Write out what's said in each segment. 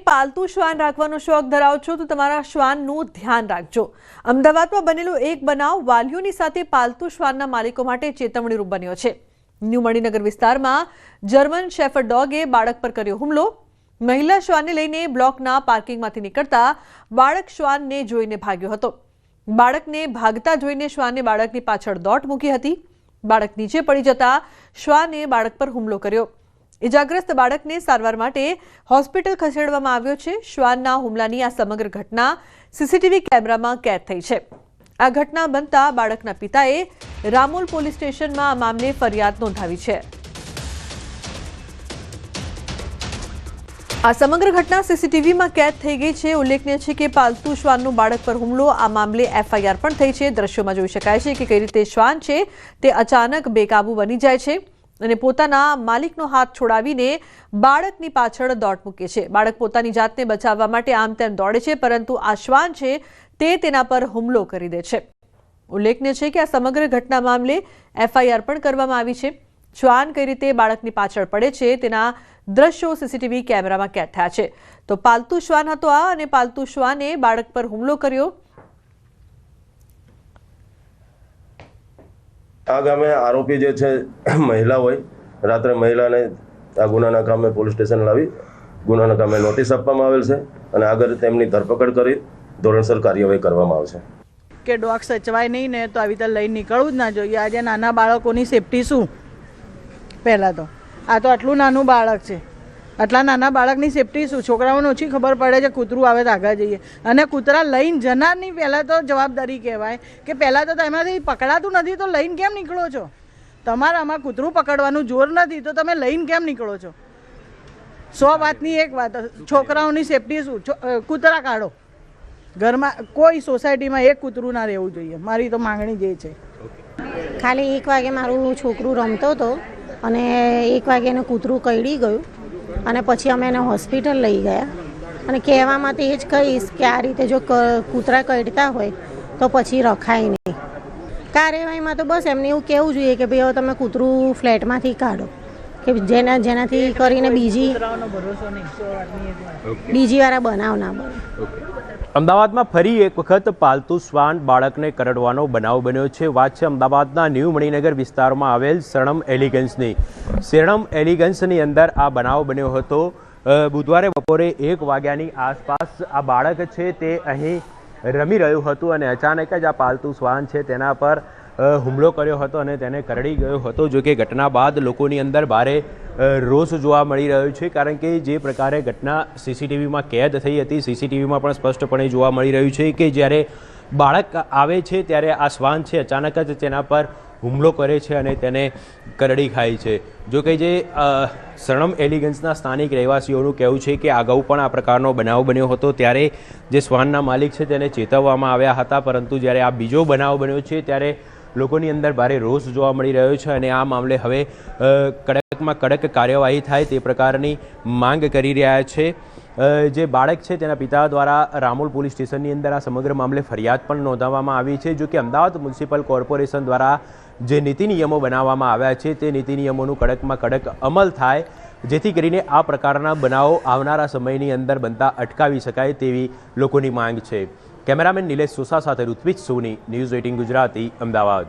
પાલતુ શ્વાન રાખવાનો શોખ ધરાવો છો તો તમારા શ્વાનનું ધ્યાન રાખજો। અમદાવાદમાં બનેલો એક બનાવ વાલીઓની સાથે પાલતુ શ્વાનના માલિકો માટે ચેતવણીરૂપ બન્યો છે। ન્યૂ મણિનગર વિસ્તારમાં જર્મન શેફર્ડ ડોગે બાળક પર કર્યો હુમલો। મહિલા શ્વાનને લઈને બ્લોકના પાર્કિંગમાંથી નીકળતા બાળક શ્વાનને જોઈને ભાગ્યો હતો। બાળકને ભાગતા જોઈને શ્વાને બાળકની પાછળ દોટ મૂકી હતી। બાળક નીચે પડી જતા શ્વાને બાળક પર હુમલો કર્યો। ઇજાગ્રસ્ત બાળકને સારવાર માટે હોસ્પિટલ ખસેડવામાં આવ્યો છે। શ્વાનના હુમલાની આ સમગ્ર ઘટના સીસીટીવી કેમેરામાં કેદ થઈ છે। આ ઘટના બનતા બાળકના પિતાએ રામોલ પોલીસ સ્ટેશનમાં આ મામલે ફરિયાદ નોંધાવી છે। આ સમગ્ર ઘટના સીસીટીવીમાં કેદ થઈ ગઈ છે। ઉલ્લેખનીય છે કે પાલતુ શ્વાનનું બાળક પર હુમલો આ મામલે એફઆઈઆર પણ થઈ છે। દ્રશ્યોમાં જોઈ શકાય છે કે કઈ રીતે શ્વાન છે તે અચાનક બેકાબુ બની જાય છે અને પોતાના માલિકનો હાથ છોડાવીને બાળકની પાછળ દોટ મૂકે છે। બાળક પોતાની જાતને બચાવવા માટે આમ તેમ દોડે છે, પરંતુ આ શ્વાન છે તે તેના પર હુમલો કરી દે છે। ઉલ્લેખનીય છે કે આ સમગ્ર ઘટના મામલે એફઆઈઆર પણ કરવામાં આવી છે। શ્વાન કઈ રીતે બાળકની પાછળ પડે છે તેના દ્રશ્યો સીસીટીવી કેમેરામાં કેદ થયા છે। તો પાલતુ શ્વાન હતો આ અને પાલતુ શ્વાને બાળક પર હુમલો કર્યો। આ ગામે આરોપી જે છે મહિલા હોય, રાત્રે મહિલાને આ ગુનાના કામે પોલીસ સ્ટેશન લાવી ગુનાના કામે નોટિસ આપવામાં આવેલ છે અને આગળ તેમની ધરપકડ કરી ધોરણસર કાર્યવાહી કરવામાં આવશે। કે ડોગ સચવાય નહીં ને તો આવી રીતે લઈને નીકળવું જ ના જોઈએ। આજે નાના બાળકોની સેફટી શું? પહેલાં તો આ તો આટલું નાનું બાળક છે, આટલા નાના બાળકની સેફટી શું? છોકરાઓને ઓછી ખબર પડે છે કૂતરું આવે તો આગળ જઈએ, અને કૂતરા લઈને જનારની પહેલાં તો જવાબદારી કહેવાય કે પહેલાં તો એમાંથી પકડાતું નથી તો લઈને કેમ નીકળો છો? તમારામાં કૂતરું પકડવાનું જોર નથી તો તમે લઈને કેમ નીકળો છો? 100 વાતની એક વાત, છોકરાઓની સેફટી શું? કૂતરા કાઢો ઘરમાં, કોઈ સોસાયટીમાં એક કૂતરું ના રહેવું જોઈએ। મારી તો માંગણી જે છે। ખાલી 1 વાગે મારું છોકરું રમતો હતો અને 1 વાગે એને કૂતરું કરડી ગયું અને પછી અમે એને હોસ્પિટલ લઈ ગયા અને કહેવામાં તો એ જ કહીશ કે આ રીતે જો કૂતરા કરડતા હોય તો પછી રખાય નહીં। કાર્યવાહીમાં તો બસ એમને એવું કહેવું જોઈએ કે ભાઈ હવે તમે કૂતરું ફ્લેટમાંથી કાઢો કે જેનાથી કરીને બીજી વાર બનાવ ના બને। અમદાવાદમાં ફરી એક વખત પાલતુ શ્વાન બાળકને કરડવાનો બનાવ બન્યો છે। વાત છે અમદાવાદના ન્યૂ મણિનગર વિસ્તારમાં આવેલ શરણમ એલિગન્સની। શરણમ એલિગન્સની અંદર આ બનાવ બન્યો હતો। બુધવારે બપોરે 1 વાગ્યાની આસપાસ આ બાળક છે તે અહીં રમી રહ્યું હતું અને અચાનક જ આ પાલતુ શ્વાન છે તેના પર હુમલો કર્યો હતો અને તેને કરડી ગયો હતો। જો કે ઘટના બાદ લોકોની અંદર ભારે રોષ જોવા મળી રહ્યો છે, કારણ કે જે પ્રકારે ઘટના સીસીટીવીમાં કેદ થઈ હતી, સીસીટીવીમાં પણ સ્પષ્ટપણે જોવા મળી રહ્યું છે કે જ્યારે બાળક આવે છે ત્યારે આ શ્વાન છે અચાનક જ તેના પર હુમલો કરે છે અને તેને કરડી ખાય છે। જો કે જે શરણમ એલિગન્સના સ્થાનિક રહેવાસીઓનું કહેવું છે કે અગાઉ પણ આ પ્રકારનો બનાવ બન્યો હતો, ત્યારે જે શ્વાનના માલિક છે તેને ચેતવવામાં આવ્યા હતા, પરંતુ જ્યારે આ બીજો બનાવ બન્યો છે ત્યારે લોકોની અંદર ભારે રોષ જોવા મળી રહ્યો છે અને આ મામલે હવે કડકમાં કડક કાર્યવાહી થાય તે પ્રકારની માંગ કરી રહ્યા છે। જે બાળક છે તેના પિતા દ્વારા રામોલ પોલીસ સ્ટેશનની અંદર આ સમગ્ર મામલે ફરિયાદ પણ નોંધાવવામાં આવી છે। જો કે અમદાવાદ મ્યુનિસિપલ કોર્પોરેશન દ્વારા જે નીતિ નિયમો બનાવવામાં આવ્યા છે તે નીતિ નિયમોનું કડકમાં કડક અમલ થાય, જેથી કરીને આ પ્રકારના બનાવો આવનારા સમયની અંદર બનતા અટકાવી શકાય તેવી લોકોની માંગ છે। કેમેરામેન નિલેશ સોસા સાથે ઋત્વિજ સોની, ન્યૂઝ 18 ગુજરાતી, અમદાવાદ।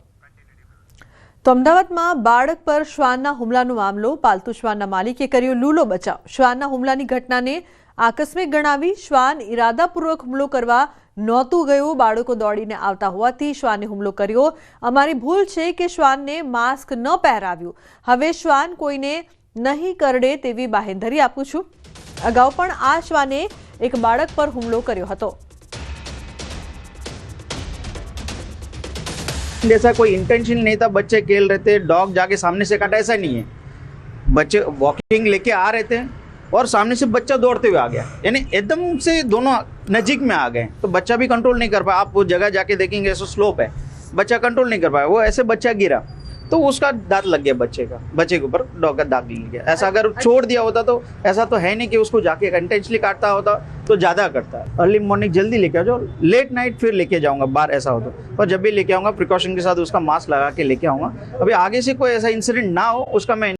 તો અમદાવાદમાં બાળક પર શ્વાનના હુમલાનો મામલો, પાલતુ શ્વાનના માલિકે કર્યો લૂલો બચાવ। શ્વાનના હુમલાની ઘટનાને આકસ્મિક ગણાવી શ્વાન ઇરાદાપૂર્વક હુમલો કરવા નહોતું ગયું, બાળકો દોડીને આવતા હોવાથી શ્વાને હુમલો કર્યો। અમારી ભૂલ છે કે શ્વાનને માસ્ક ન પહેરાવ્યું, હવે શ્વાન કોઈને નહીં કરડે તેવી બાહેંધરી આપું છું। અગાઉ પણ આ શ્વાને એક બાળક પર હુમલો કર્યો હતો। जैसा कोई इंटेंशन नहीं था, बच्चे खेल रहे थे, डॉग जाके सामने से काटा, ऐसा नहीं है। बच्चे वॉकिंग लेके आ रहे थे और सामने से बच्चा दौड़ते हुए आ गया, यानी एकदम से दोनों नजीक में आ गए, तो बच्चा भी कंट्रोल नहीं कर पाया। आप वो जगह जाके देखेंगे ऐसा स्लोप है, बच्चा कंट्रोल नहीं कर पाया, वो ऐसे बच्चा गिरा तो उसका दांत लग गया, बच्चे के ऊपर डॉग का दाग लग गया। ऐसा अगर छोड़ दिया होता तो ऐसा तो है नहीं कि उसको जाके इंटेंशनली काटता होता तो ज़्यादा करता है। अर्ली मॉर्निंग जल्दी लेके आओ, लेट नाइट फिर लेके जाऊंगा बाहर ऐसा हो तो, और जब भी लेके आऊंगा प्रिकॉशन के साथ उसका मास्क लगा के लेके आऊंगा। अभी आगे से कोई ऐसा इंसिडेंट ना हो उसका मैं